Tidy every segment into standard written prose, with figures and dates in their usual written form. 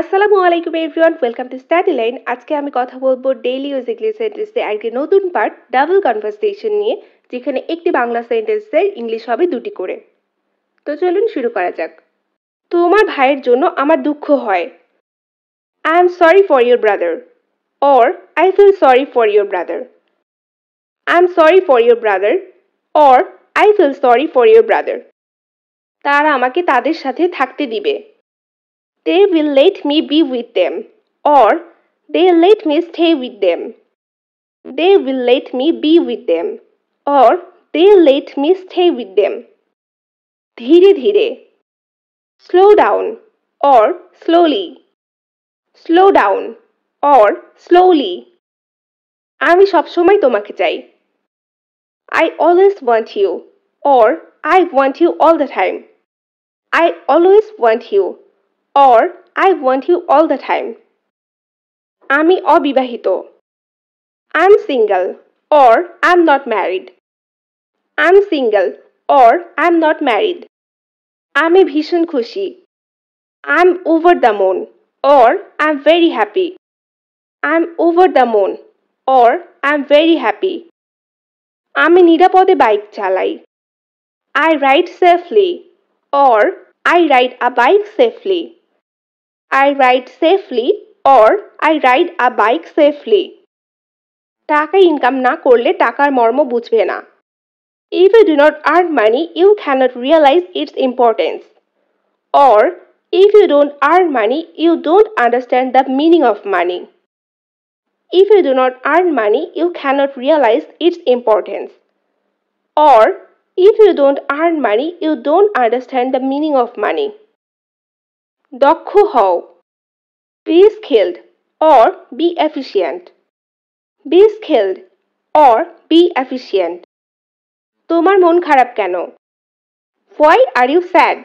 আসসালামু আলাইকুম everyone, welcome to study line. আজকে আমি কথা বলবো ডেইলি ইউজ ইংলিশ সেন্টেন্সে একটি নতুন পার্ট ডাবল কনভারসেশন নিয়ে, যেখানে একটি বাংলা সেন্টেন্সের ইংলিশ হবে দুটি করে। তো চলুন শুরু করা যাক। তোমার ভাইয়ের জন্য আমার দুঃখ হয়। I am sorry for your brother, or I feel sorry for your brother. I am sorry for your brother, or I feel sorry for your brother. তারা আমাকে তাদের সাথে থাকতে দিবে। They will let me be with them, or they'll let me stay with them. They will let me be with them, or they'll let me stay with them. ধীরে ধীরে, slow down or slowly. Slow down or slowly. আমি সবসময় তোমাকে চাই। I always want you, or I want you all the time. I always want you, or I want you all the time. আমি অবিবাহিত। I'm single, or I'm not married. I'm single, or I'm not married. আমি ভীষণ খুশি। I'm over the moon, or I'm very happy. I'm over the moon, or I'm very happy. আমি নিরাপদে bike চালাই। I ride safely, or I ride a bike safely. I ride safely, or I ride a bike safely. টাকা income না করলে টাকার মর্ম বুঝবে না। If you do not earn money, you cannot realize its importance. Or, if you don't earn money, you don't understand the meaning of money. If you do not earn money, you cannot realize its importance. Or, if you don't earn money, you don't understand the meaning of money. দক্ষ হও। Be skilled, or be efficient. Be skilled, or be efficient. তোমার মন খারাপ কেন? Why are you sad?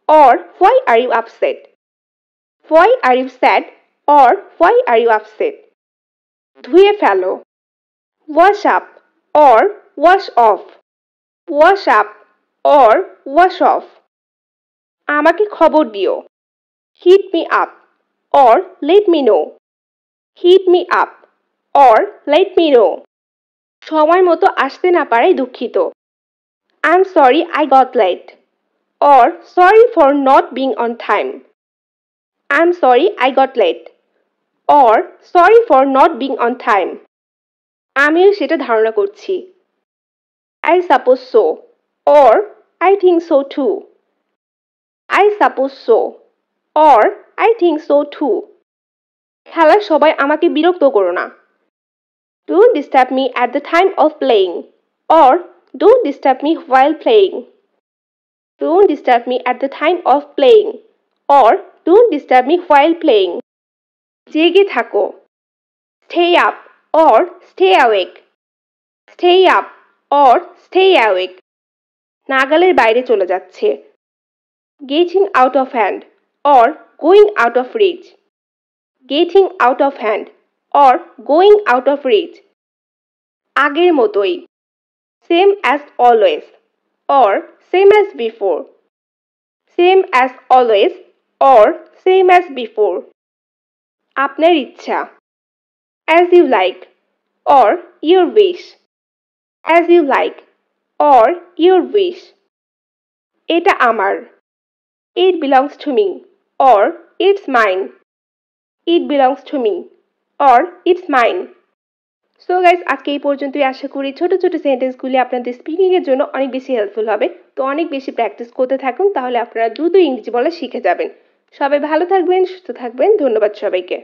Or why are you upset? Why are you sad? Or why are you upset? ধুয়ে ফেলো। Wash up, or wash off. Wash up, or wash off. আমাকে খবর দিও। Hit me up, or let me know. Hit me up, or let me know. সময় মতো আসতে না পারায় দুঃখিত। I'm sorry I got late, or sorry for not being on time. I'm sorry I got late, or sorry for not being on time. আমিও সেটা ধারণা করছি। I suppose so, or I think so too. I suppose so, or I think so too. খেলার সবাই আমাকে বিরক্ত করো না। Don't disturb me at the time of playing, or don't disturb me while playing. Don't disturb me at the time of playing, or don't disturb me while playing. জেগে থাকো। Stay up, or stay awake. Stay up, or stay awake. নাগালের বাইরে চলে যাচ্ছে। Getting out of hand, or going out of reach. Getting out of hand, or going out of reach. আগের মতোই। Same as always, or same as before. Same as always, or same as before. আপনার ইচ্ছা। As you like, or your wish. As you like, or your wish. এটা আমার। It belongs to me, or it's mine. It belongs to me, or it's mine. So guys, আজকে এই পর্যন্তই। আশা করি ছোট ছোট সেন্টেন্সগুলি আপনাদের স্পিকিংয়ের জন্য অনেক বেশি হেল্পফুল হবে। তো অনেক বেশি প্র্যাকটিস করতে থাকুন, তাহলে আপনারা দ্রুত ইংরেজি বলা শিখে যাবেন। সবাই ভালো থাকবেন, সুস্থ থাকবেন। ধন্যবাদ সবাইকে।